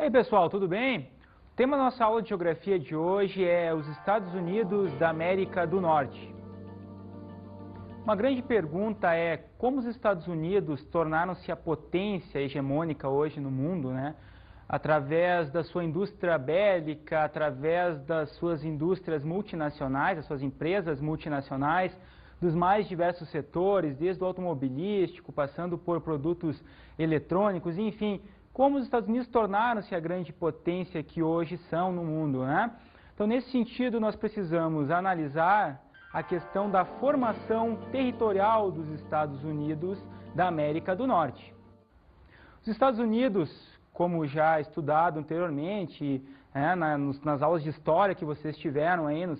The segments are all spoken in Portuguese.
E aí pessoal, tudo bem? O tema da nossa aula de geografia de hoje é os Estados Unidos da América do Norte. Uma grande pergunta é como os Estados Unidos tornaram-se a potência hegemônica hoje no mundo, né? Através da sua indústria bélica, através das suas indústrias multinacionais, das suas empresas multinacionais, dos mais diversos setores, desde o automobilístico, passando por produtos eletrônicos, enfim, como os Estados Unidos tornaram-se a grande potência que hoje são no mundo, né? Então, nesse sentido, nós precisamos analisar a questão da formação territorial dos Estados Unidos da América do Norte. Os Estados Unidos, como já estudado anteriormente, nas aulas de história que vocês tiveram aí nas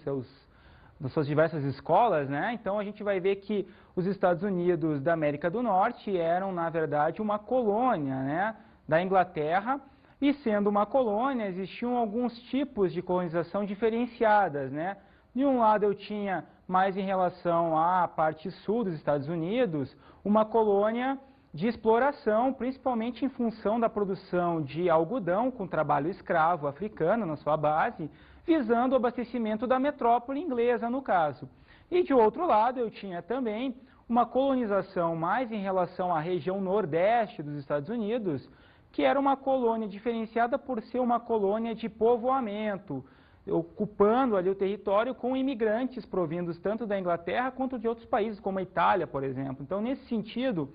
suas diversas escolas, né? Então a gente vai ver que os Estados Unidos da América do Norte eram, na verdade, uma colônia, né, da Inglaterra, e sendo uma colônia, existiam alguns tipos de colonização diferenciadas, né? De um lado eu tinha, mais em relação à parte sul dos Estados Unidos, uma colônia de exploração, principalmente em função da produção de algodão com trabalho escravo africano na sua base, visando o abastecimento da metrópole inglesa, no caso. E de outro lado eu tinha também uma colonização mais em relação à região nordeste dos Estados Unidos, que era uma colônia diferenciada por ser uma colônia de povoamento, ocupando ali o território com imigrantes provindos tanto da Inglaterra quanto de outros países, como a Itália, por exemplo. Então, nesse sentido,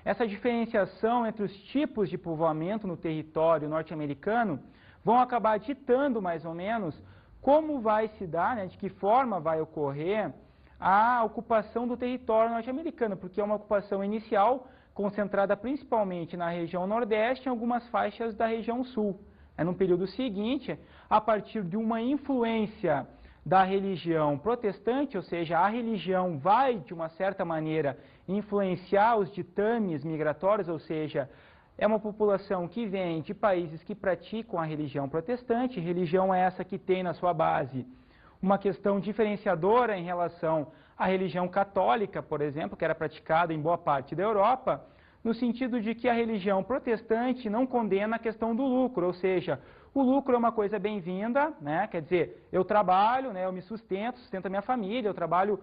essa diferenciação entre os tipos de povoamento no território norte-americano vão acabar ditando, mais ou menos, como vai se dar, né, de que forma vai ocorrer a ocupação do território norte-americano, porque é uma ocupação inicial concentrada principalmente na região nordeste e em algumas faixas da região sul. No período seguinte, a partir de uma influência da religião protestante, ou seja, a religião vai, de uma certa maneira, influenciar os ditames migratórios, ou seja, é uma população que vem de países que praticam a religião protestante, religião essa que tem na sua base uma questão diferenciadora em relação à religião católica, por exemplo, que era praticada em boa parte da Europa, no sentido de que a religião protestante não condena a questão do lucro, ou seja, o lucro é uma coisa bem-vinda, né? Quer dizer, eu trabalho, né? Eu me sustento a minha família, eu trabalho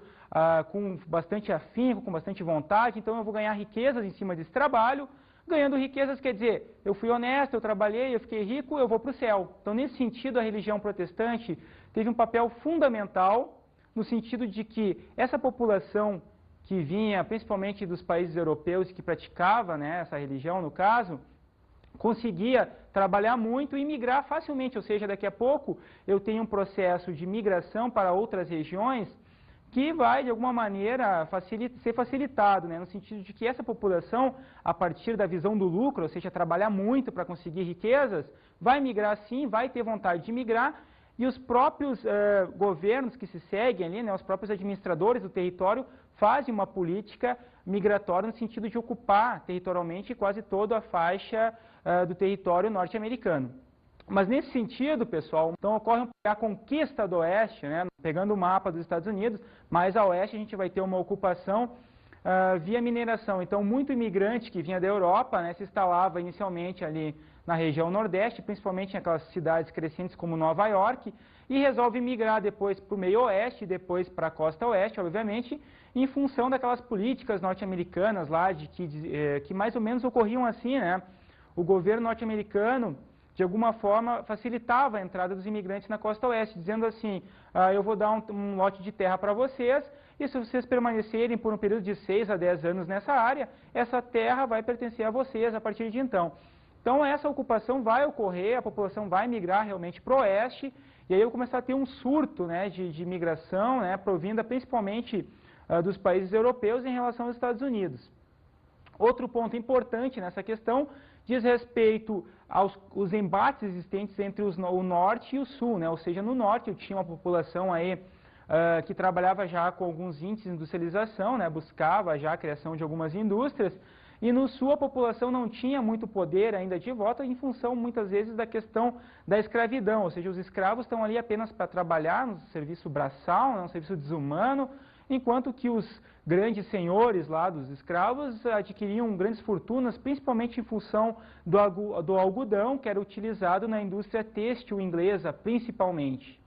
com bastante afinco, com bastante vontade, então eu vou ganhar riquezas em cima desse trabalho. Ganhando riquezas quer dizer, eu fui honesto, eu trabalhei, eu fiquei rico, eu vou para o céu. Então, nesse sentido, a religião protestante teve um papel fundamental no sentido de que essa população que vinha principalmente dos países europeus que praticava, né, essa religião, no caso, conseguia trabalhar muito e migrar facilmente, ou seja, daqui a pouco eu tenho um processo de migração para outras regiões que vai, de alguma maneira, ser facilitado, né, no sentido de que essa população, a partir da visão do lucro, ou seja, trabalhar muito para conseguir riquezas, vai migrar sim, vai ter vontade de migrar, e os próprios governos que se seguem ali, né, os próprios administradores do território, fazem uma política migratória no sentido de ocupar territorialmente quase toda a faixa do território norte-americano. Mas nesse sentido, pessoal, então ocorre a conquista do oeste, né, pegando o mapa dos Estados Unidos, mais a oeste a gente vai ter uma ocupação via mineração. Então, muito imigrante que vinha da Europa, né, se instalava inicialmente ali na região nordeste, principalmente em aquelas cidades crescentes como Nova York, e resolve migrar depois para o meio oeste, depois para a costa oeste, obviamente, em função daquelas políticas norte-americanas lá, que mais ou menos ocorriam assim, né? O governo norte-americano, de alguma forma, facilitava a entrada dos imigrantes na costa oeste, dizendo assim, eu vou dar um lote de terra para vocês, e se vocês permanecerem por um período de 6 a 10 anos nessa área, essa terra vai pertencer a vocês a partir de então. Então essa ocupação vai ocorrer, a população vai migrar realmente para o oeste, e aí eu começar a ter um surto, né, de migração, né, provinda principalmente dos países europeus em relação aos Estados Unidos. Outro ponto importante nessa questão diz respeito aos embates existentes entre o norte e o sul, né? Ou seja, no norte eu tinha uma população aí que trabalhava já com alguns índices de industrialização, né? Buscava já a criação de algumas indústrias, e no sul a população não tinha muito poder ainda de voto em função muitas vezes da questão da escravidão, ou seja, os escravos estão ali apenas para trabalhar no serviço braçal, né? Um serviço desumano, enquanto que os grandes senhores lá dos escravos adquiriam grandes fortunas, principalmente em função do algodão, que era utilizado na indústria têxtil inglesa, principalmente.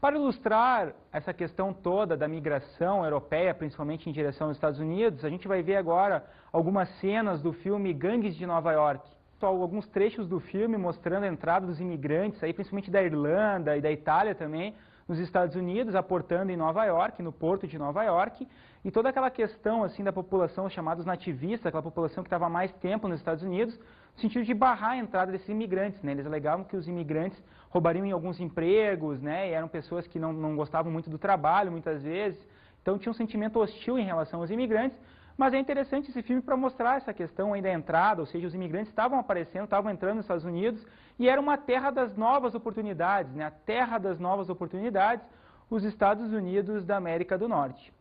Para ilustrar essa questão toda da migração europeia, principalmente em direção aos Estados Unidos, a gente vai ver agora algumas cenas do filme Gangues de Nova York. Alguns trechos do filme mostrando a entrada dos imigrantes, aí, principalmente da Irlanda e da Itália também, nos Estados Unidos, aportando em Nova York, no porto de Nova York, e toda aquela questão assim da população chamados nativistas, aquela população que estava há mais tempo nos Estados Unidos, no sentido de barrar a entrada desses imigrantes, né? Eles alegavam que os imigrantes roubariam em alguns empregos, né? E eram pessoas que não gostavam muito do trabalho, muitas vezes, então tinha um sentimento hostil em relação aos imigrantes. Mas é interessante esse filme para mostrar essa questão aí da entrada, ou seja, os imigrantes estavam aparecendo, estavam entrando nos Estados Unidos, e era uma terra das novas oportunidades, né? A terra das novas oportunidades, os Estados Unidos da América do Norte.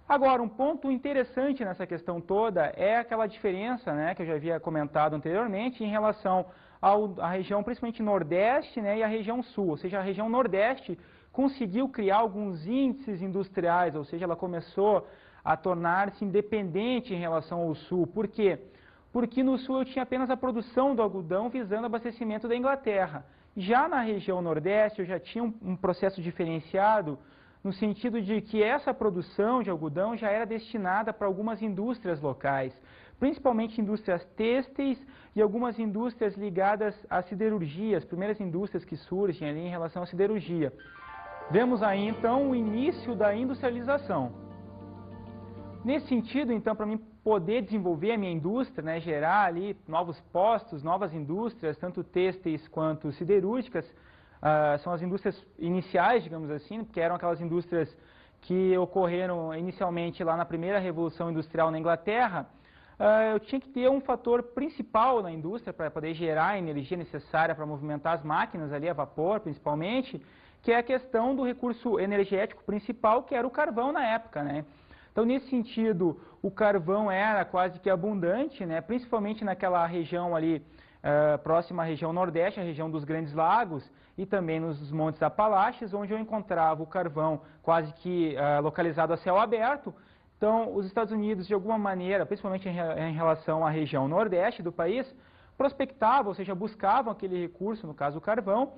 Agora, um ponto interessante nessa questão toda é aquela diferença, né, que eu já havia comentado anteriormente, em relação à região, principalmente Nordeste, né, e a região Sul, ou seja, a região Nordeste conseguiu criar alguns índices industriais, ou seja, ela começou a tornar-se independente em relação ao Sul. Por quê? Porque no Sul eu tinha apenas a produção do algodão visando abastecimento da Inglaterra. Já na região Nordeste eu já tinha um processo diferenciado no sentido de que essa produção de algodão já era destinada para algumas indústrias locais, principalmente indústrias têxteis e algumas indústrias ligadas à siderurgia, as primeiras indústrias que surgem ali em relação à siderurgia. Vemos aí então o início da industrialização. Nesse sentido, então, para mim poder desenvolver a minha indústria, né, gerar ali novos postos, novas indústrias, tanto têxteis quanto siderúrgicas, são as indústrias iniciais, digamos assim, porque eram aquelas indústrias que ocorreram inicialmente lá na primeira Revolução Industrial na Inglaterra. Eu tinha que ter um fator principal na indústria para poder gerar a energia necessária para movimentar as máquinas ali, a vapor principalmente, que é a questão do recurso energético principal, que era o carvão na época, né? Então, nesse sentido, o carvão era quase que abundante, né? Principalmente naquela região ali, próxima à região Nordeste, a região dos Grandes Lagos, e também nos Montes Apalaches, onde eu encontrava o carvão quase que localizado a céu aberto. Então, os Estados Unidos, de alguma maneira, principalmente em relação à região Nordeste do país, prospectavam, ou seja, buscavam aquele recurso, no caso o carvão,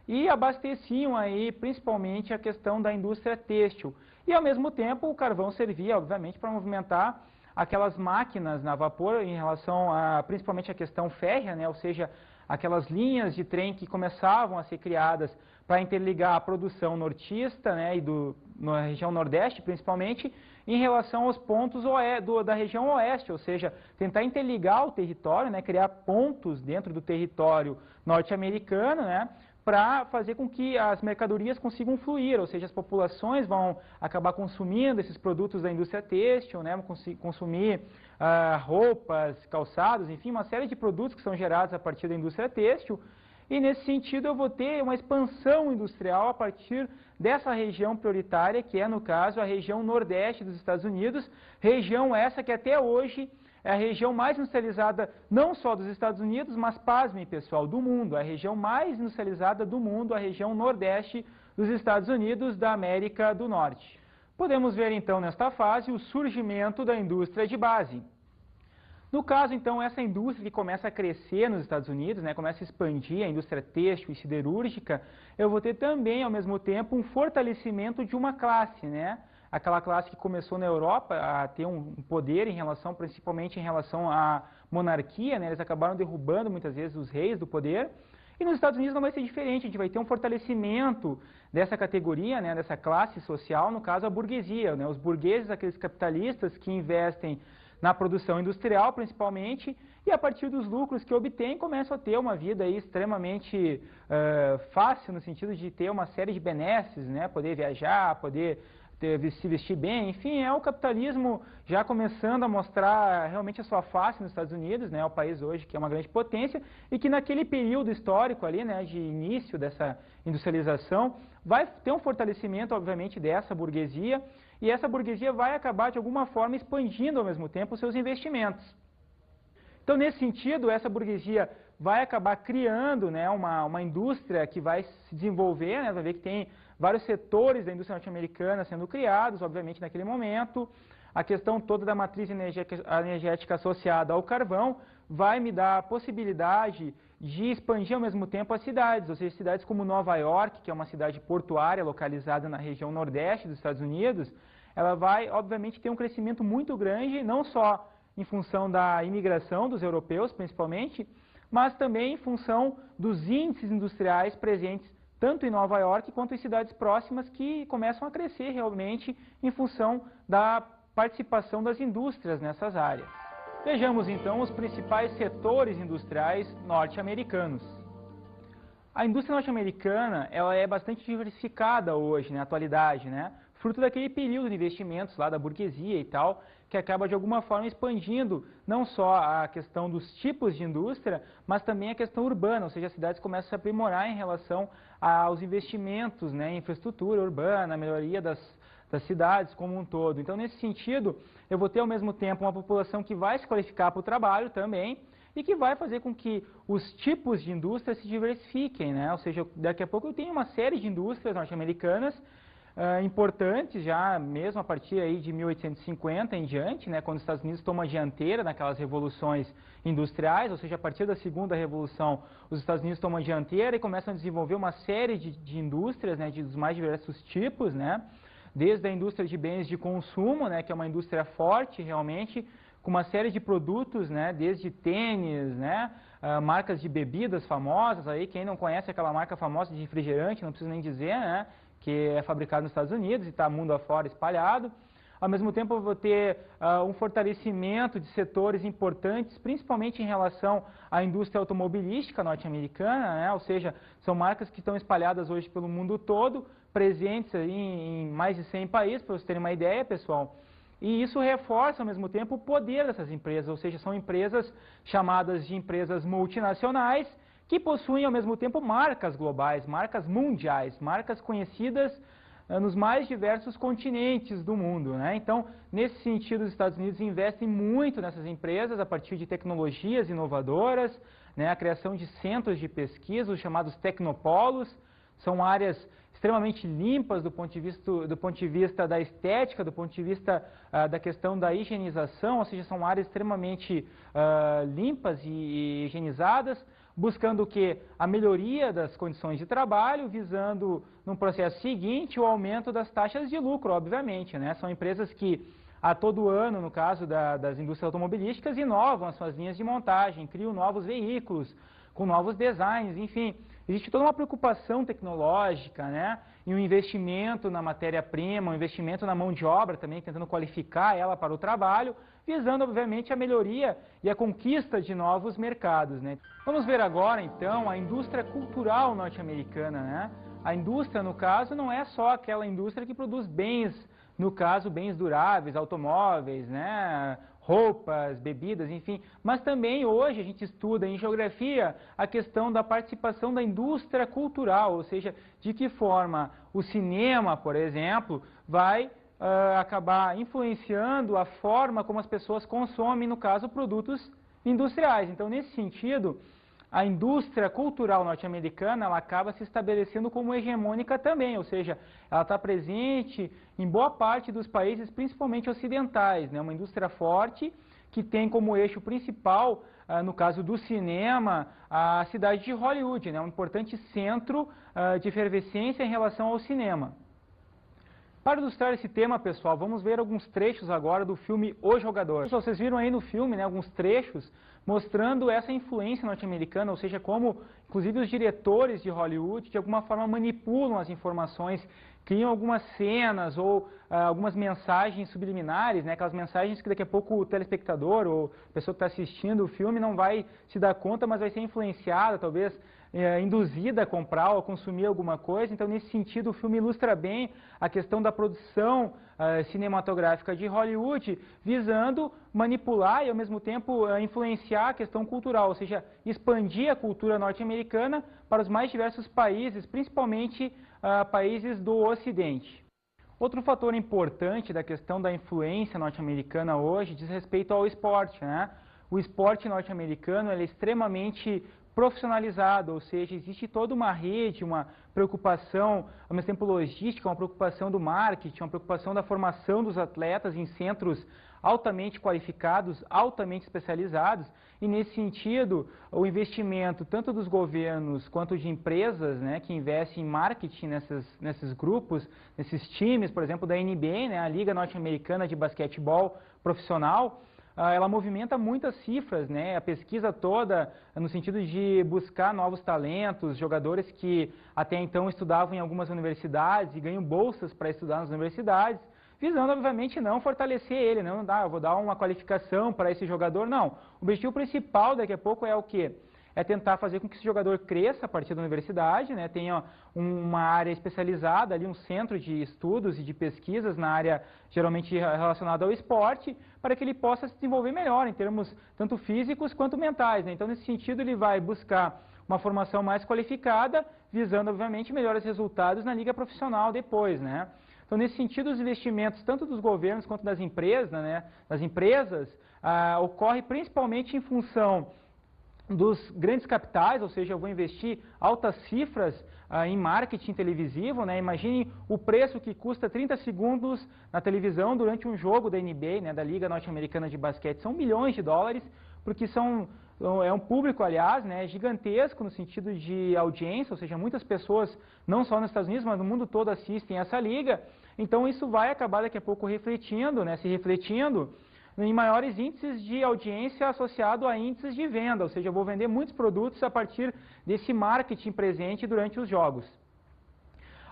e abasteciam aí principalmente a questão da indústria têxtil. E ao mesmo tempo o carvão servia, obviamente, para movimentar aquelas máquinas na vapor em relação a principalmente a questão férrea, né? Ou seja, aquelas linhas de trem que começavam a ser criadas para interligar a produção nortista, né, na região Nordeste principalmente, em relação aos pontos da região Oeste, ou seja, tentar interligar o território, né, criar pontos dentro do território norte-americano, né, para fazer com que as mercadorias consigam fluir, ou seja, as populações vão acabar consumindo esses produtos da indústria têxtil, né, vão consumir roupas, calçados, enfim, uma série de produtos que são gerados a partir da indústria têxtil, e nesse sentido eu vou ter uma expansão industrial a partir dessa região prioritária, que é, no caso, a região Nordeste dos Estados Unidos, região essa que até hoje é a região mais industrializada não só dos Estados Unidos, mas, pasmem pessoal, do mundo. É a região mais industrializada do mundo, a região Nordeste dos Estados Unidos da América do Norte. Podemos ver então nesta fase o surgimento da indústria de base. No caso, então, essa indústria que começa a crescer nos Estados Unidos, né, começa a expandir a indústria têxtil e siderúrgica, eu vou ter também, ao mesmo tempo, um fortalecimento de uma classe, né? Aquela classe que começou na Europa a ter um poder em relação, principalmente em relação à monarquia, né? Eles acabaram derrubando muitas vezes os reis do poder, E nos Estados Unidos não vai ser diferente, a gente vai ter um fortalecimento dessa categoria, né, dessa classe social, no caso a burguesia, né, os burgueses, aqueles capitalistas que investem na produção industrial principalmente, e a partir dos lucros que obtêm começam a ter uma vida aí extremamente fácil, no sentido de ter uma série de benesses, né, poder viajar, poder se vestir bem, enfim, é o capitalismo já começando a mostrar realmente a sua face nos Estados Unidos, né, o país hoje que é uma grande potência, e que naquele período histórico ali, né, de início dessa industrialização, vai ter um fortalecimento, obviamente, dessa burguesia, e essa burguesia vai acabar, de alguma forma, expandindo ao mesmo tempo os seus investimentos. Então, nesse sentido, essa burguesia vai acabar criando, né, uma indústria que vai se desenvolver, né, vai ver que tem vários setores da indústria norte-americana sendo criados, obviamente, naquele momento. A questão toda da matriz energética associada ao carvão vai me dar a possibilidade de expandir ao mesmo tempo as cidades, ou seja, cidades como Nova York, que é uma cidade portuária localizada na região nordeste dos Estados Unidos, ela vai, obviamente, ter um crescimento muito grande, não só em função da imigração dos europeus, principalmente, mas também em função dos índices industriais presentes tanto em Nova York quanto em cidades próximas que começam a crescer realmente em função da participação das indústrias nessas áreas. Vejamos então os principais setores industriais norte-americanos. A indústria norte-americana ela é bastante diversificada hoje, na atualidade, né? Fruto daquele período de investimentos lá da burguesia e tal, que acaba de alguma forma expandindo não só a questão dos tipos de indústria, mas também a questão urbana, ou seja, as cidades começam a se aprimorar em relação aos investimentos, né, em infraestrutura urbana, a melhoria das cidades como um todo. Então, nesse sentido, eu vou ter ao mesmo tempo uma população que vai se qualificar para o trabalho também, e que vai fazer com que os tipos de indústria se diversifiquem, né? Ou seja, daqui a pouco eu tenho uma série de indústrias norte-americanas importantes, já mesmo a partir aí de 1850 em diante, né, quando os Estados Unidos tomam a dianteira naquelas revoluções industriais, ou seja, a partir da segunda revolução, os Estados Unidos tomam a dianteira e começam a desenvolver uma série de indústrias, né, dos mais diversos tipos, né, desde a indústria de bens de consumo, né, que é uma indústria forte realmente, com uma série de produtos, né, desde tênis, né, marcas de bebidas famosas, aí quem não conhece aquela marca famosa de refrigerante, não preciso nem dizer, né, que é fabricado nos Estados Unidos e está mundo afora espalhado. Ao mesmo tempo, eu vou ter um fortalecimento de setores importantes, principalmente em relação à indústria automobilística norte-americana, né? Ou seja, são marcas que estão espalhadas hoje pelo mundo todo, presentes aí em mais de 100 países, para vocês terem uma ideia, pessoal. E isso reforça, ao mesmo tempo, o poder dessas empresas, ou seja, são empresas chamadas de empresas multinacionais, que possuem ao mesmo tempo marcas globais, marcas mundiais, marcas conhecidas nos mais diversos continentes do mundo, né? Então, nesse sentido, os Estados Unidos investem muito nessas empresas a partir de tecnologias inovadoras, né? A criação de centros de pesquisa, os chamados tecnopolos, são áreas extremamente limpas do ponto de vista da estética, do ponto de vista da questão da higienização, ou seja, são áreas extremamente limpas e higienizadas, buscando o quê? A melhoria das condições de trabalho, visando, no processo seguinte, o aumento das taxas de lucro, obviamente, né? São empresas que, a todo ano, no caso das indústrias automobilísticas, inovam as suas linhas de montagem, criam novos veículos, com novos designs, enfim. Existe toda uma preocupação tecnológica, né? E um investimento na matéria-prima, um investimento na mão de obra também, tentando qualificar ela para o trabalho, visando, obviamente, a melhoria e a conquista de novos mercados, né? Vamos ver agora, então, a indústria cultural norte-americana, né? A indústria, no caso, não é só aquela indústria que produz bens, no caso, bens duráveis, automóveis, né? Roupas, bebidas, enfim, mas também hoje a gente estuda em geografia a questão da participação da indústria cultural, ou seja, de que forma o cinema, por exemplo, vai acabar influenciando a forma como as pessoas consomem, no caso, produtos industriais. Então, nesse sentido, a indústria cultural norte-americana ela acaba se estabelecendo como hegemônica também, ou seja, ela está presente em boa parte dos países, principalmente ocidentais, né? Uma indústria forte que tem como eixo principal, no caso do cinema, a cidade de Hollywood, né? Um importante centro de efervescência em relação ao cinema. Para ilustrar esse tema, pessoal, vamos ver alguns trechos agora do filme O Jogador. Vocês viram aí no filme, né, alguns trechos mostrando essa influência norte-americana, ou seja, como, inclusive, os diretores de Hollywood, de alguma forma, manipulam as informações, criam algumas cenas ou algumas mensagens subliminares, né, aquelas mensagens que daqui a pouco o telespectador ou a pessoa que está assistindo o filme não vai se dar conta, mas vai ser influenciada, talvez induzida a comprar ou a consumir alguma coisa. Então, nesse sentido, o filme ilustra bem a questão da produção cinematográfica de Hollywood, visando manipular e, ao mesmo tempo, influenciar a questão cultural, ou seja, expandir a cultura norte-americana para os mais diversos países, principalmente países do Ocidente. Outro fator importante da questão da influência norte-americana hoje diz respeito ao esporte, né? O esporte norte-americano é extremamente profissionalizado, ou seja, existe toda uma rede, uma preocupação, ao mesmo tempo logística, uma preocupação do marketing, uma preocupação da formação dos atletas em centros altamente qualificados, altamente especializados, e nesse sentido, o investimento tanto dos governos quanto de empresas, né, que investem em marketing nesses grupos, nesses times, por exemplo, da NBA, né, a Liga Norte-Americana de Basquetebol Profissional, ela movimenta muitas cifras, né? A pesquisa toda no sentido de buscar novos talentos, jogadores que até então estudavam em algumas universidades e ganham bolsas para estudar nas universidades, visando, obviamente, não fortalecer ele, não dá, eu vou dar uma qualificação para esse jogador, não. O objetivo principal daqui a pouco é o quê? É tentar fazer com que esse jogador cresça a partir da universidade, né, tenha uma área especializada, ali, um centro de estudos e de pesquisas na área geralmente relacionada ao esporte, para que ele possa se desenvolver melhor em termos tanto físicos quanto mentais, né? Então, nesse sentido, ele vai buscar uma formação mais qualificada, visando, obviamente, melhores resultados na liga profissional depois, né? Então, nesse sentido, os investimentos tanto dos governos quanto das empresas, né, ocorre principalmente em função dos grandes capitais, ou seja, eu vou investir altas cifras em marketing televisivo, né? Imagine o preço que custa 30 segundos na televisão durante um jogo da NBA, né, da Liga Norte-Americana de Basquete. São milhões de dólares, porque é um público, aliás, né, gigantesco no sentido de audiência, ou seja, muitas pessoas, não só nos Estados Unidos, mas no mundo todo assistem essa liga. Então, isso vai acabar daqui a pouco refletindo, né, se refletindo em maiores índices de audiência associado a índices de venda, ou seja, eu vou vender muitos produtos a partir desse marketing presente durante os jogos.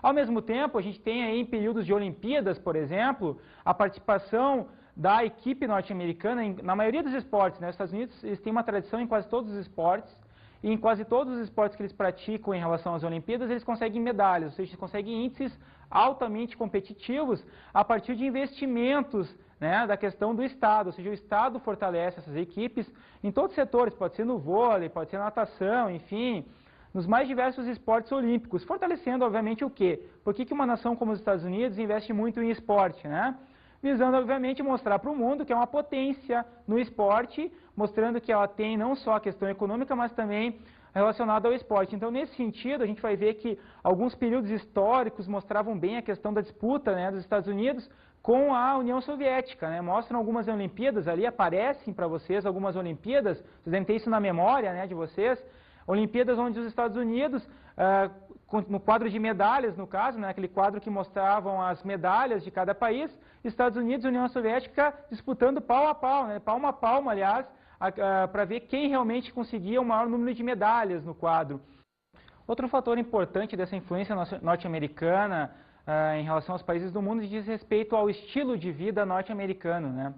Ao mesmo tempo, a gente tem aí em períodos de Olimpíadas, por exemplo, a participação da equipe norte-americana na maioria dos esportes, né? Os Estados Unidos eles têm uma tradição em quase todos os esportes, e em quase todos os esportes que eles praticam em relação às Olimpíadas, eles conseguem medalhas, ou seja, eles conseguem índices altamente competitivos a partir de investimentos, né, da questão do Estado, ou seja, o Estado fortalece essas equipes em todos os setores, pode ser no vôlei, pode ser na natação, enfim, nos mais diversos esportes olímpicos, fortalecendo, obviamente, o quê? Por que uma nação como os Estados Unidos investe muito em esporte, né? Visando, obviamente, mostrar para o mundo que é uma potência no esporte, mostrando que ela tem não só a questão econômica, mas também relacionada ao esporte. Então, nesse sentido, a gente vai ver que alguns períodos históricos mostravam bem a questão da disputa, né, dos Estados Unidos com a União Soviética, né? Mostram algumas Olimpíadas ali, aparecem para vocês algumas Olimpíadas, vocês devem ter isso na memória, né, de vocês, Olimpíadas onde os Estados Unidos, no quadro de medalhas, no caso, né, aquele quadro que mostravam as medalhas de cada país, Estados Unidos e União Soviética disputando pau a pau, né, palmo a palmo, aliás, para ver quem realmente conseguia o maior número de medalhas no quadro. Outro fator importante dessa influência norte-americana em relação aos países do mundo diz respeito ao estilo de vida norte-americano, né?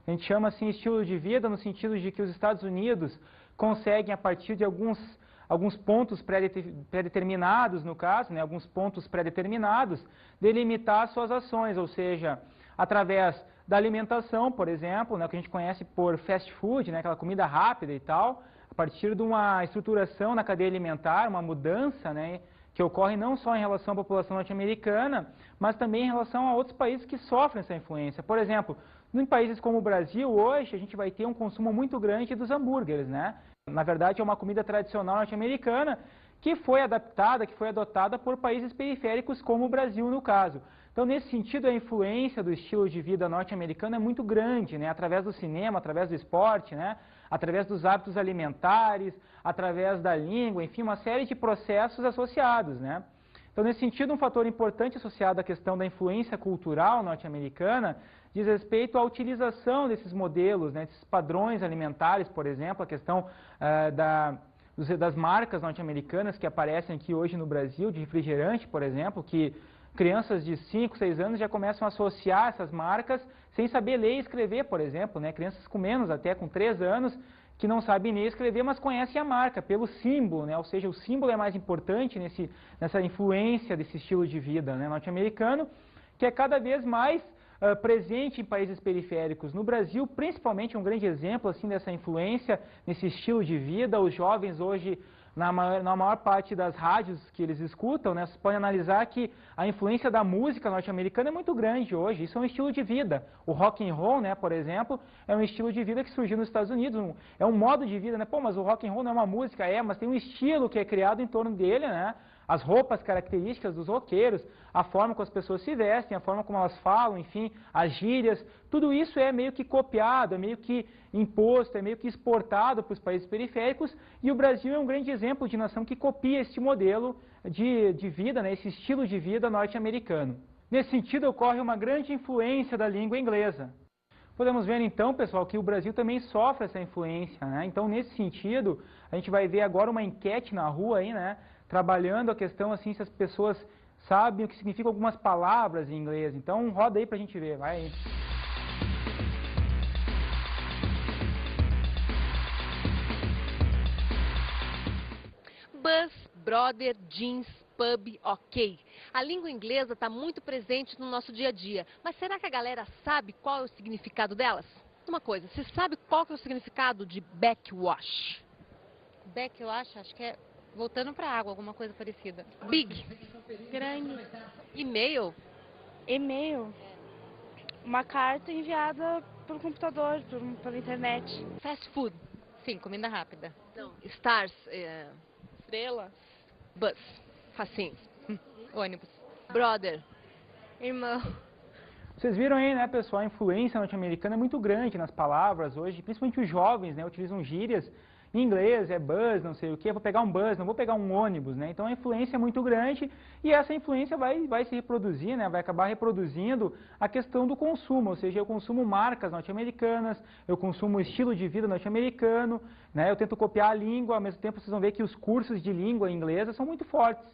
A gente chama assim estilo de vida no sentido de que os Estados Unidos conseguem, a partir de alguns pontos pré-determinados, no caso, né, alguns pontos pré-determinados, delimitar suas ações, ou seja, através da alimentação, por exemplo, né, que a gente conhece por fast food, né, aquela comida rápida e tal, a partir de uma estruturação na cadeia alimentar, uma mudança, né, que ocorre não só em relação à população norte-americana, mas também em relação a outros países que sofrem essa influência. Por exemplo, em países como o Brasil, hoje, a gente vai ter um consumo muito grande dos hambúrgueres, né? Na verdade, é uma comida tradicional norte-americana que foi adaptada, que foi adotada por países periféricos como o Brasil, no caso. Então, nesse sentido, a influência do estilo de vida norte-americano é muito grande, né? Através do cinema, através do esporte, né? Através dos hábitos alimentares, através da língua, enfim, uma série de processos associados, né? Então, nesse sentido, um fator importante associado à questão da influência cultural norte-americana diz respeito à utilização desses modelos, né, desses padrões alimentares, por exemplo, a questão das marcas norte-americanas que aparecem aqui hoje no Brasil, de refrigerante, por exemplo, que crianças de 5, 6 anos já começam a associar essas marcas sem saber ler e escrever, por exemplo, né, crianças com menos, até com 3 anos, que não sabem ler e escrever, mas conhecem a marca pelo símbolo, né? Ou seja, o símbolo é mais importante nessa influência desse estilo de vida, né, norte-americano, que é cada vez mais presente em países periféricos. No Brasil, principalmente, um grande exemplo assim, dessa influência nesse estilo de vida. Os jovens hoje, na maior parte das rádios que eles escutam, né, vocês podem analisar que a influência da música norte-americana é muito grande hoje. Isso é um estilo de vida. O rock and roll, né, por exemplo, é um estilo de vida que surgiu nos Estados Unidos. É um modo de vida, né? Pô, mas o rock and roll não é uma música, mas tem um estilo que é criado em torno dele, né? As roupas características dos roqueiros, a forma como as pessoas se vestem, a forma como elas falam, enfim, as gírias, tudo isso é meio que copiado, é meio que imposto, é meio que exportado para os países periféricos, e o Brasil é um grande exemplo de nação que copia este modelo de vida, né, esse estilo de vida norte-americano. Nesse sentido, ocorre uma grande influência da língua inglesa. Podemos ver então, pessoal, que o Brasil também sofre essa influência, né? Então, nesse sentido, a gente vai ver agora uma enquete na rua aí, né? Trabalhando a questão assim, se as pessoas sabem o que significam algumas palavras em inglês. Então, roda aí pra gente ver, vai aí. Bus, brother, jeans, pub, ok. A língua inglesa está muito presente no nosso dia a dia, mas será que a galera sabe qual é o significado delas? Uma coisa, você sabe qual que é o significado de backwash? Backwash, acho que é voltando para água, alguma coisa parecida. Big, Grande. e-mail, E-mail. Uma carta enviada por computador, pela internet. fast food, Sim, comida rápida. não, stars, Estrela. bus, facinho, Ônibus. brother, Irmão. Vocês viram aí, né, pessoal, a influência norte-americana é muito grande nas palavras hoje, principalmente os jovens, né, utilizam gírias em inglês, é bus, não sei o que, vou pegar um bus, não vou pegar um ônibus, né, então a influência é muito grande e essa influência vai se reproduzir, né, vai acabar reproduzindo a questão do consumo, ou seja, eu consumo marcas norte-americanas, eu consumo o estilo de vida norte-americano, né, eu tento copiar a língua, ao mesmo tempo vocês vão ver que os cursos de língua inglesa são muito fortes.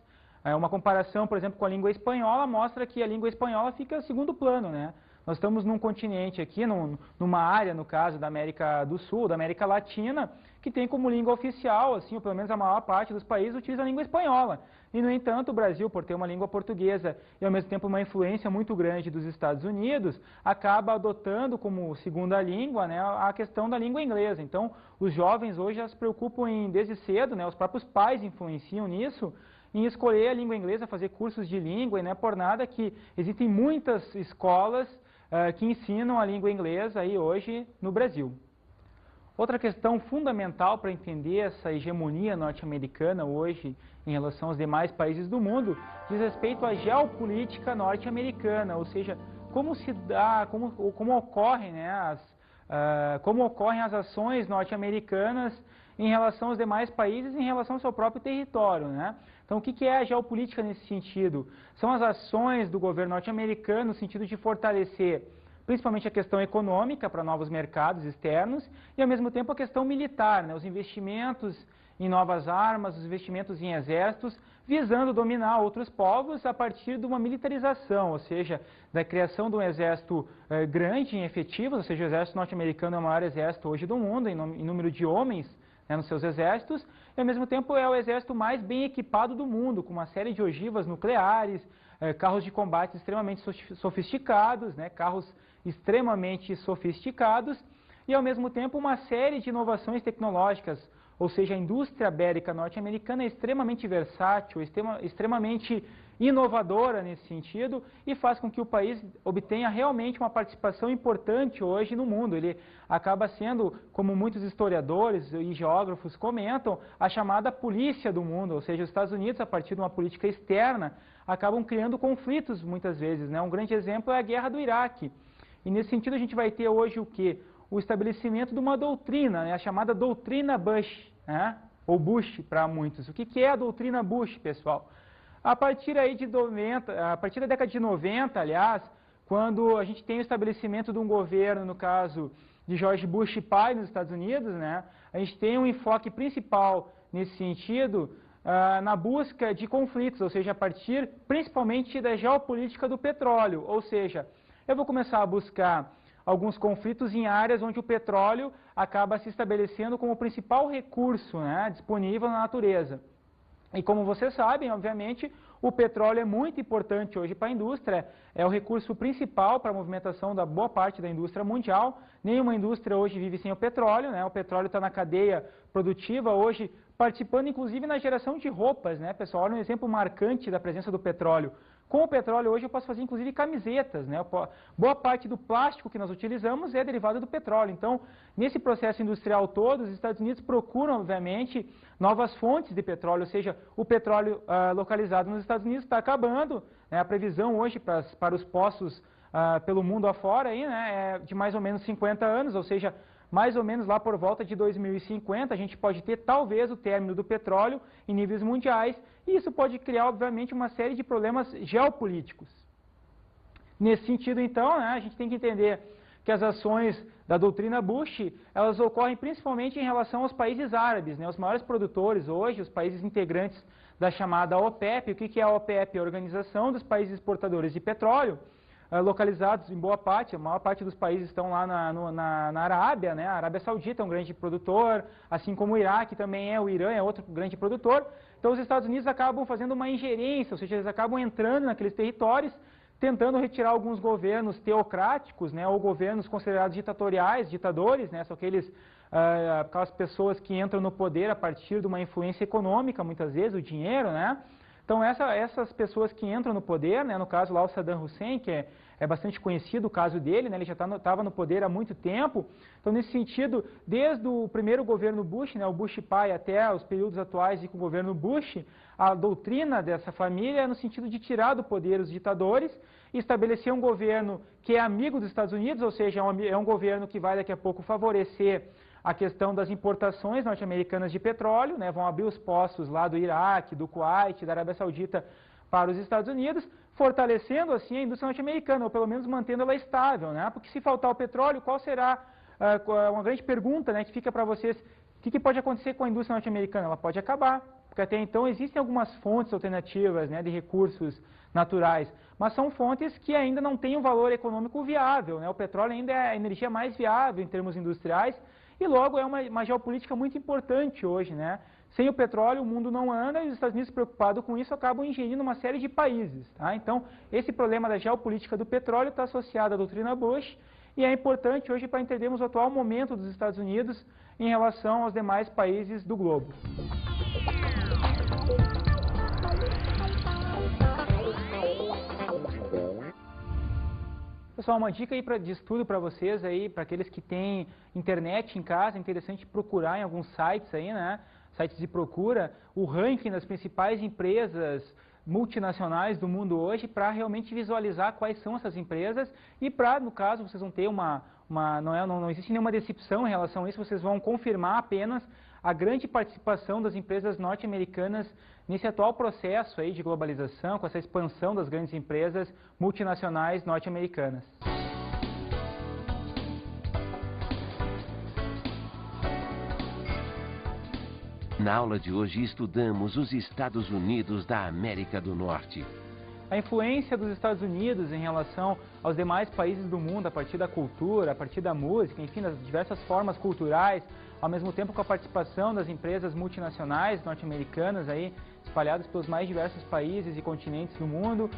Uma comparação, por exemplo, com a língua espanhola mostra que a língua espanhola fica em segundo plano, né? Nós estamos num continente aqui, numa área, no caso, da América do Sul, da América Latina, que tem como língua oficial, assim, ou pelo menos a maior parte dos países utiliza a língua espanhola. E, no entanto, o Brasil, por ter uma língua portuguesa e, ao mesmo tempo, uma influência muito grande dos Estados Unidos, acaba adotando como segunda língua, né, a questão da língua inglesa. Então, os jovens hoje já se preocupam desde cedo, né, os próprios pais influenciam nisso, em escolher a língua inglesa, fazer cursos de língua, e não é por nada que existem muitas escolas que ensinam a língua inglesa aí hoje no Brasil. Outra questão fundamental para entender essa hegemonia norte-americana hoje em relação aos demais países do mundo diz respeito à geopolítica norte-americana, ou seja, como se dá, como ocorrem, né, como ocorrem as ações norte-americanas em relação aos demais países, em relação ao seu próprio território, né? Então, o que é a geopolítica nesse sentido? São as ações do governo norte-americano no sentido de fortalecer principalmente a questão econômica para novos mercados externos e, ao mesmo tempo, a questão militar, né? Os investimentos em novas armas, os investimentos em exércitos, visando dominar outros povos a partir de uma militarização, ou seja, da criação de um exército grande em efetivos, ou seja, o exército norte-americano é o maior exército hoje do mundo em número de homens, né, nos seus exércitos, e ao mesmo tempo é o exército mais bem equipado do mundo, com uma série de ogivas nucleares, carros de combate extremamente sofisticados, né, carros extremamente sofisticados, e ao mesmo tempo uma série de inovações tecnológicas, ou seja, a indústria bélica norte-americana é extremamente versátil, extremamente inovadora nesse sentido e faz com que o país obtenha realmente uma participação importante hoje no mundo. Ele acaba sendo, como muitos historiadores e geógrafos comentam, a chamada polícia do mundo, ou seja, os Estados Unidos, a partir de uma política externa, acabam criando conflitos muitas vezes, né? Um grande exemplo é a guerra do Iraque. E nesse sentido a gente vai ter hoje o quê? O estabelecimento de uma doutrina, né? A chamada doutrina Bush, né? Ou Bush para muitos. O que é a doutrina Bush, pessoal? A partir aí de 90, a partir da década de 90, aliás, quando a gente tem o estabelecimento de um governo, no caso de George Bush pai nos Estados Unidos, né, a gente tem um enfoque principal nesse sentido na busca de conflitos, ou seja, a partir principalmente da geopolítica do petróleo, ou seja, eu vou começar a buscar alguns conflitos em áreas onde o petróleo acaba se estabelecendo como o principal recurso, né, disponível na natureza. E como vocês sabem, obviamente, o petróleo é muito importante hoje para a indústria, é o recurso principal para a movimentação da boa parte da indústria mundial. Nenhuma indústria hoje vive sem o petróleo, né? O petróleo está na cadeia produtiva hoje, participando inclusive na geração de roupas, né, pessoal? Olha um exemplo marcante da presença do petróleo. Com o petróleo hoje eu posso fazer inclusive camisetas, né? Boa parte do plástico que nós utilizamos é derivado do petróleo. Então, nesse processo industrial todo, os Estados Unidos procuram, obviamente, novas fontes de petróleo, ou seja, o petróleo localizado nos Estados Unidos está acabando, né? A previsão hoje para os poços pelo mundo afora aí, né, é de mais ou menos 50 anos, ou seja, mais ou menos lá por volta de 2050, a gente pode ter talvez o término do petróleo em níveis mundiais, e isso pode criar, obviamente, uma série de problemas geopolíticos. Nesse sentido, então, né, a gente tem que entender que as ações da doutrina Bush, elas ocorrem principalmente em relação aos países árabes, né, os maiores produtores hoje, os países integrantes da chamada OPEP. O que é a OPEP? A Organização dos Países Exportadores de Petróleo, localizados em boa parte, a maior parte dos países estão lá na Arábia, né? A Arábia Saudita é um grande produtor, assim como o Iraque também é, o Irã é outro grande produtor. Então os Estados Unidos acabam fazendo uma ingerência, ou seja, eles acabam entrando naqueles territórios, tentando retirar alguns governos teocráticos, né, ou governos considerados ditatoriais, ditadores, né, são aquelas pessoas que entram no poder a partir de uma influência econômica, muitas vezes, o dinheiro, né? Então essas pessoas que entram no poder, né, no caso lá o Saddam Hussein, que é bastante conhecido o caso dele, né, ele já estava no poder há muito tempo. Então nesse sentido, desde o primeiro governo Bush, né, o Bush pai, até os períodos atuais e com o governo Bush, a doutrina dessa família é no sentido de tirar do poder os ditadores e estabelecer um governo que é amigo dos Estados Unidos, ou seja, é um governo que vai daqui a pouco favorecer a questão das importações norte-americanas de petróleo, né, vão abrir os poços lá do Iraque, do Kuwait, da Arábia Saudita para os Estados Unidos, fortalecendo assim a indústria norte-americana, ou pelo menos mantendo ela estável, né, porque se faltar o petróleo, qual será, uma grande pergunta, né, que fica para vocês, o que pode acontecer com a indústria norte-americana? Ela pode acabar, porque até então existem algumas fontes alternativas, né, de recursos naturais, mas são fontes que ainda não têm um valor econômico viável, né, o petróleo ainda é a energia mais viável em termos industriais, e logo é uma geopolítica muito importante hoje, né? Sem o petróleo o mundo não anda e os Estados Unidos, preocupados com isso, acabam ingerindo uma série de países. Tá? Então, esse problema da geopolítica do petróleo está associado à doutrina Bush e é importante hoje para entendermos o atual momento dos Estados Unidos em relação aos demais países do globo. Pessoal, uma dica aí de estudo para vocês aí, para aqueles que têm internet em casa, é interessante procurar em alguns sites aí, né? Sites de procura, o ranking das principais empresas multinacionais do mundo hoje, para realmente visualizar quais são essas empresas e para, no caso, vocês vão ter não existe nenhuma decepção em relação a isso, vocês vão confirmar apenas a grande participação das empresas norte-americanas nesse atual processo aí de globalização, com essa expansão das grandes empresas multinacionais norte-americanas. Na aula de hoje estudamos os Estados Unidos da América do Norte. A influência dos Estados Unidos em relação aos demais países do mundo, a partir da cultura, a partir da música, enfim, das diversas formas culturais, ao mesmo tempo com a participação das empresas multinacionais norte-americanas aí, espalhadas pelos mais diversos países e continentes do mundo,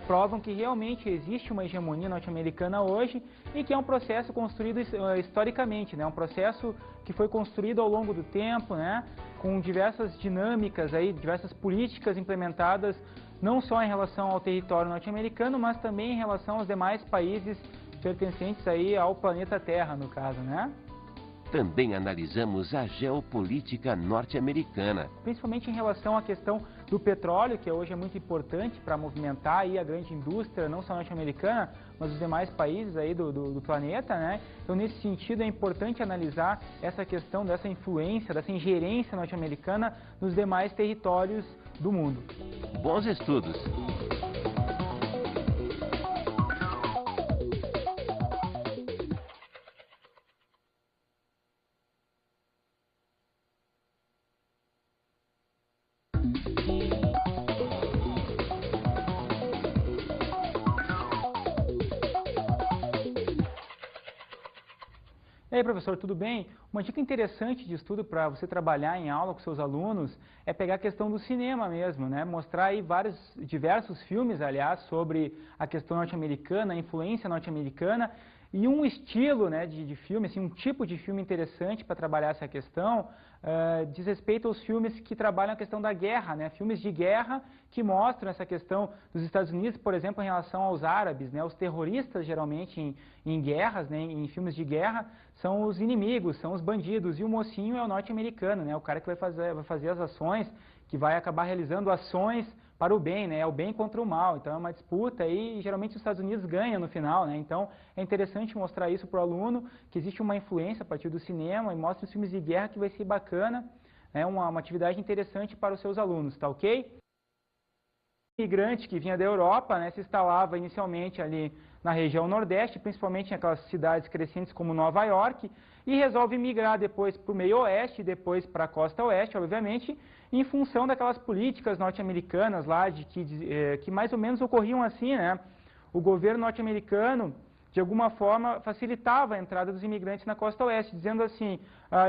provam que realmente existe uma hegemonia norte-americana hoje e que é um processo construído historicamente, né? Um processo que foi construído ao longo do tempo, né? Com diversas dinâmicas aí, diversas políticas implementadas não só em relação ao território norte-americano, mas também em relação aos demais países pertencentes aí ao planeta Terra, no caso, né? Também analisamos a geopolítica norte-americana. Principalmente em relação à questão do petróleo, que hoje é muito importante para movimentar aí a grande indústria, não só norte-americana, mas os demais países aí do planeta, né? Então, nesse sentido, é importante analisar essa questão dessa influência, dessa ingerência norte-americana nos demais territórios do mundo. Bons estudos! E aí, professor, tudo bem? Uma dica interessante de estudo para você trabalhar em aula com seus alunos é pegar a questão do cinema mesmo, né? Mostrar aí diversos filmes, aliás, sobre a questão norte-americana, a influência norte-americana e um estilo, né, de filme, assim, um tipo de filme interessante para trabalhar essa questão diz respeito aos filmes que trabalham a questão da guerra, né? Filmes de guerra que mostram essa questão dos Estados Unidos, por exemplo, em relação aos árabes, né? Os terroristas, geralmente, em guerras, né, em filmes de guerra, são os inimigos, são os bandidos, e o mocinho é o norte-americano, né? O cara que vai fazer as ações, que vai acabar realizando ações para o bem, né? É o bem contra o mal. Então é uma disputa e geralmente os Estados Unidos ganham no final, né? Então é interessante mostrar isso para o aluno, que existe uma influência a partir do cinema e mostra os filmes de guerra, que vai ser bacana, né? Uma atividade interessante para os seus alunos, tá ok? O imigrante que vinha da Europa, né, se instalava inicialmente ali na região nordeste, principalmente em aquelas cidades crescentes como Nova York, e resolve migrar depois para o meio oeste, depois para a costa oeste, obviamente, em função daquelas políticas norte-americanas lá, que mais ou menos ocorriam assim, né? O governo norte-americano, de alguma forma, facilitava a entrada dos imigrantes na costa oeste, dizendo assim,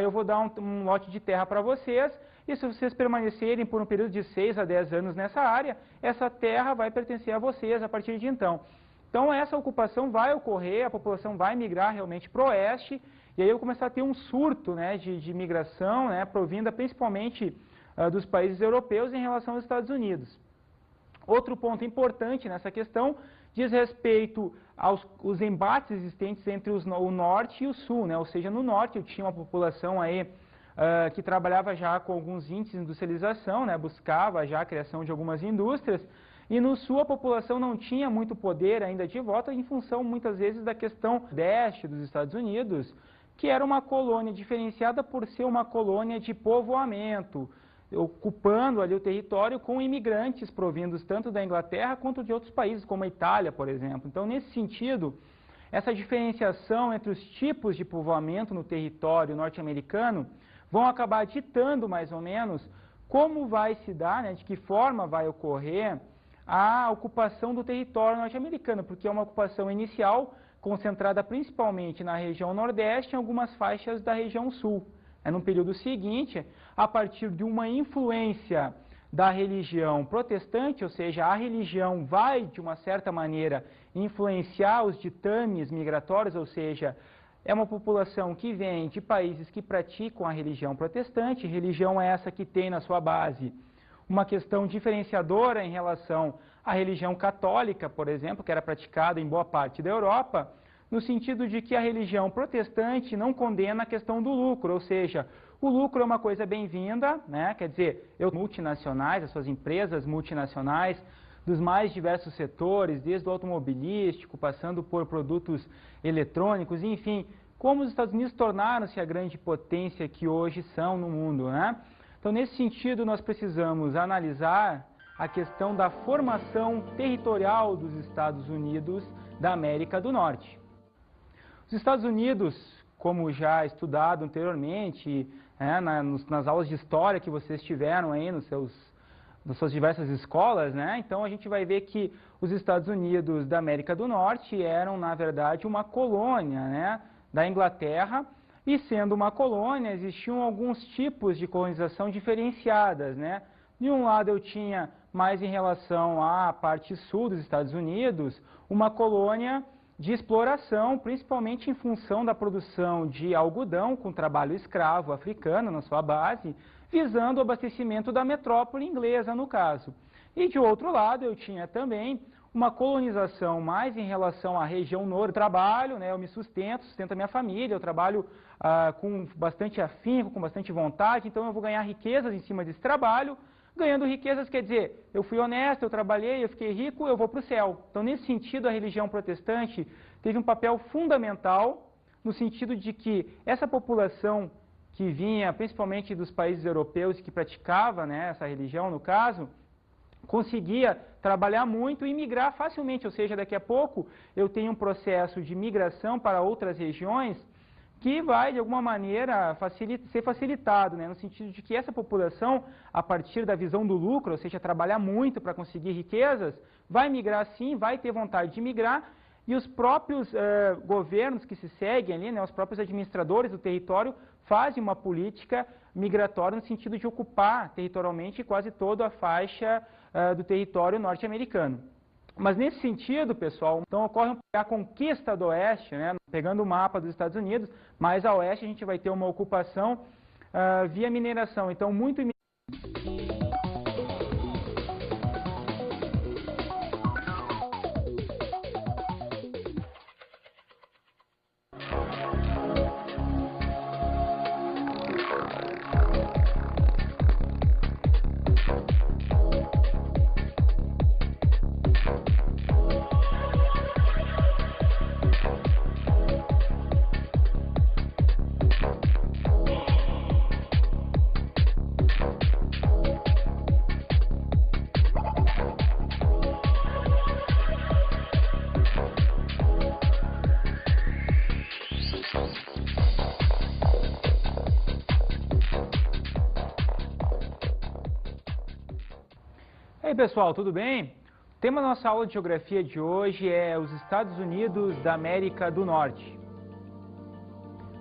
eu vou dar um lote de terra para vocês, e se vocês permanecerem por um período de 6 a 10 anos nessa área, essa terra vai pertencer a vocês a partir de então. Então essa ocupação vai ocorrer, a população vai migrar realmente para o oeste, e aí eu começar a ter um surto, né, de migração, né, provinda principalmente dos países europeus em relação aos Estados Unidos. Outro ponto importante nessa questão diz respeito aos embates existentes entre o norte e o sul, né? Ou seja, no norte eu tinha uma população aí que trabalhava já com alguns índices de industrialização, né? Buscava já a criação de algumas indústrias, e no sul a população não tinha muito poder ainda de voto em função muitas vezes da questão leste dos Estados Unidos, que era uma colônia diferenciada por ser uma colônia de povoamento, ocupando ali o território com imigrantes provindos tanto da Inglaterra quanto de outros países, como a Itália, por exemplo. Então, nesse sentido, essa diferenciação entre os tipos de povoamento no território norte-americano vão acabar ditando, mais ou menos, como vai se dar, né, de que forma vai ocorrer a ocupação do território norte-americano, porque é uma ocupação inicial concentrada principalmente na região nordeste e em algumas faixas da região sul. No período seguinte, a partir de uma influência da religião protestante, ou seja, a religião vai, de uma certa maneira, influenciar os ditames migratórios, ou seja, é uma população que vem de países que praticam a religião protestante, religião essa que tem na sua base uma questão diferenciadora em relação à religião católica, por exemplo, que era praticada em boa parte da Europa, no sentido de que a religião protestante não condena a questão do lucro, ou seja, o lucro é uma coisa bem-vinda, né? Quer dizer, multinacionais, as suas empresas multinacionais, dos mais diversos setores, desde o automobilístico, passando por produtos eletrônicos, enfim, como os Estados Unidos tornaram-se a grande potência que hoje são no mundo, né? Então, nesse sentido, nós precisamos analisar a questão da formação territorial dos Estados Unidos da América do Norte. Os Estados Unidos, como já estudado anteriormente, nas aulas de história que vocês tiveram aí nas suas diversas escolas, né? Então a gente vai ver que os Estados Unidos da América do Norte eram, na verdade, uma colônia, né, da Inglaterra, e sendo uma colônia, existiam alguns tipos de colonização diferenciadas, né? De um lado eu tinha, mais em relação à parte sul dos Estados Unidos, uma colônia de exploração, principalmente em função da produção de algodão com trabalho escravo africano na sua base, visando o abastecimento da metrópole inglesa, no caso. E de outro lado, eu tinha também uma colonização mais em relação à região norte. Eu trabalho, né, eu me sustento a minha família, eu trabalho com bastante afinco, com bastante vontade, então eu vou ganhar riquezas em cima desse trabalho. Ganhando riquezas quer dizer, eu fui honesto, eu trabalhei, eu fiquei rico, eu vou para o céu. Então, nesse sentido, a religião protestante teve um papel fundamental no sentido de que essa população que vinha principalmente dos países europeus e que praticava, né, essa religião, no caso, conseguia trabalhar muito e migrar facilmente, ou seja, daqui a pouco eu tenho um processo de migração para outras regiões que vai, de alguma maneira, ser facilitado, né, no sentido de que essa população, a partir da visão do lucro, ou seja, trabalhar muito para conseguir riquezas, vai migrar sim, vai ter vontade de migrar, e os próprios governos que se seguem ali, né, os próprios administradores do território, fazem uma política migratória no sentido de ocupar territorialmente quase toda a faixa do território norte-americano. Mas nesse sentido, pessoal, então ocorre a conquista do oeste, né, pegando o mapa dos Estados Unidos, mais a oeste a gente vai ter uma ocupação via mineração. Então, muito E aí, pessoal, tudo bem? O tema da nossa aula de geografia de hoje é os Estados Unidos da América do Norte.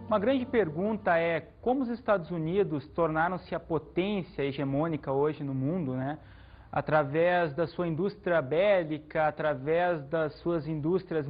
Uma grande pergunta é como os Estados Unidos tornaram-se a potência hegemônica hoje no mundo, né? Através da sua indústria bélica, através das suas indústrias